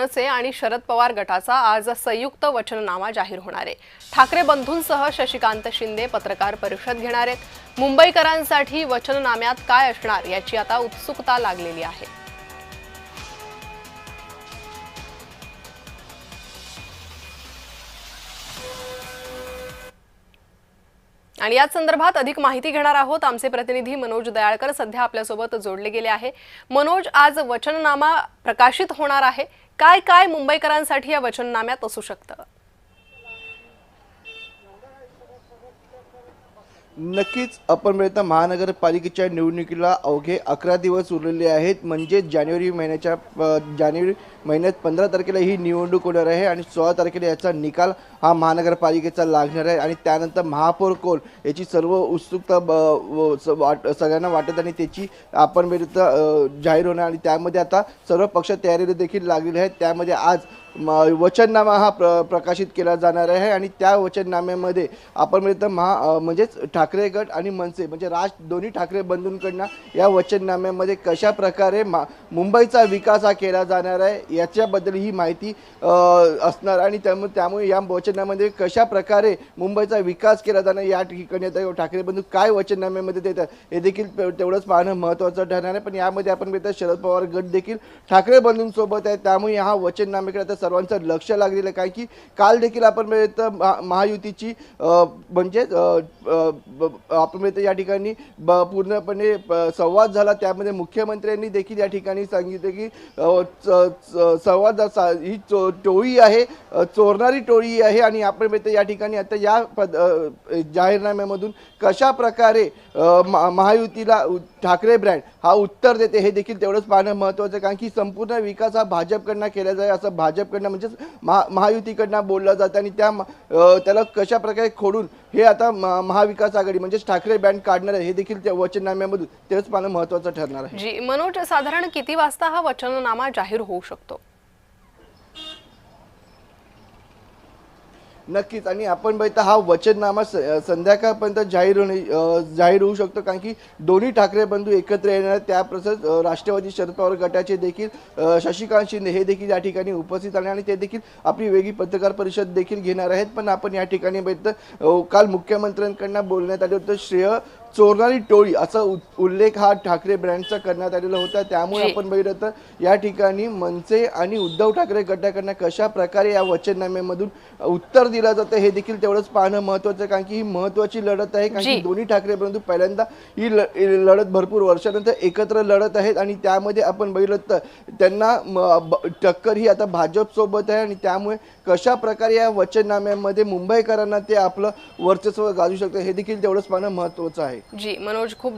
मनसे आणि शरद पवार गटाचा आज संयुक्त वचननामा जाहीर होणार आहे। ठाकरे बंधूंसह शशिकांत शिंदे पत्रकार परिषद घेणार आहेत। मुंबईकरांसाठी वचननाम्यात काय असणार याची आता उत्सुकता लागलेली आहे। आणि या संदर्भात अधिक माहिती घेणार आहोत। आमचे प्रतिनिधी मनोज दयाळकर सध्या आपल्या सोबत जोडले गेले आहे। मनोज, आज वचननामा प्रकाशित होणार आहे, काय काय मुंबईकरांसाठी या वचननाम्यात असू शकतं? नक्कीच आपण मिळता महानगरपालिकेच्या निवडणुकीला अवघे 11 दिवस उरलेले आहेत। म्हणजे जानेवारी महिन्यात 15 तारखेला ही निवडणूक होणार आहे आणि 16 तारखेला याचा निकाल हा महानगरपालिकेचा लागणार आहे आणि त्यानंतर महापौर कोण याची सर्व उत्सुकता सगळ्यांना वाटत आणि त्याची आपण मिळता जाहीर होणार आणि त्यामध्ये आता सर्व पक्ष तयारीला देखील लागलेले आहेत। त्यामध्ये आज वचननामा हा प्रकाशित केला जाणार आहे आणि त्या वचननाम्यामध्ये आपण मिळतं म्हणजेच ठाकरे गट आणि मनसे म्हणजे दोन्ही ठाकरे बंधूंकडनं या वचननाम्यामध्ये कशा प्रकारे मुंबईचा विकास हा केला जाणार आहे याच्याबद्दल ही माहिती असणार आणि त्यामुळे या वचननाम्यामध्ये कशा प्रकारे मुंबईचा विकास केला जाणार या ठिकाणी आता ठाकरे बंधू काय वचननाम्यामध्ये देतात हे देखील तेवढंच पाहणं महत्त्वाचं ठरणार आहे। पण यामध्ये आपण मिळतं शरद पवार गट देखील ठाकरे बंधूंसोबत आहे, त्यामुळे हा वचननाम्याकडे आता सर्वांचं लक्ष लागलेलं आहे। कारण की काल देखील आपण मिळतं महायुतीची म्हणजे आपण मिळतं या ठिकाणी पूर्णपणे संवाद झाला। त्यामध्ये मुख्यमंत्र्यांनी देखील या ठिकाणी सांगितलं की संवाद ही टोळी आहे, चोरणारी टोळी आहे आणि आपण मिळतं या ठिकाणी आता या जाहीरनाम्यामधून कशा प्रकारे महायुतीला ठाकरे ब्रँड हा उत्तर देते हे देखील तेवढंच पाहणं महत्त्वाचं आहे। कारण की संपूर्ण विकास हा भाजपकडनं केला जाईल असं भाजपकडनं म्हणजेच महायुतीकडनं बोललं जातं आणि त्याला कशा प्रकारे खोडून हे आता महाविकास आघाडी म्हणजेच ठाकरे ब्रँड काढणार आहे हे देखील त्या वचननाम्यामधून तेच पाहणं महत्त्वाचं ठरणार आहे। जी मनोज, साधारण किती वाजता हा वचननामा जाहीर होऊ शकतो? नक्कीच आणि आपण बघता हा वचननामा संध्याकाळपर्यंत जाहीर होऊ शकतो। कारण की दोन्ही ठाकरे बंधू एकत्र येणार त्याप्रसंग राष्ट्रवादी शरद पवार गटाचे देखील शशिकांत शिंदे हे देखील या ठिकाणी उपस्थित आले आणि ते देखील आपली वेगळी पत्रकार परिषद देखील घेणार आहेत। पण आपण या ठिकाणी बघितलं काल मुख्यमंत्र्यांकडनं बोलण्यात आले होतं श्रेय चोरणारी टोळी असा उल्लेख हा ठाकरे ब्रँडचा करण्यात आलेला होता। त्यामुळे आपण बघितलं तर या ठिकाणी मनसे आणि उद्धव ठाकरे गटाकडनं कशा प्रकारे या वचननाम्यामधून उत्तर दिलं जातं हे देखील तेवढंच पाहणं महत्त्वाचं आहे। कारण की ही महत्त्वाची लढत आहे, कारण की दोन्ही ठाकरे बंधू पहिल्यांदा ही लढत भरपूर वर्षानंतर एकत्र लढत आहेत आणि त्यामध्ये आपण बघितलं तर त्यांना टक्कर ही आता भाजप सोबत आहे आणि त्यामुळे कशा प्रकारे या वचननाम्यामध्ये मुंबईकरांना ते आपलं वर्चस्व गाजवू शकतं हे देखील तेवढंच पाहणं महत्त्वाचं आहे। जी मनोज, खूप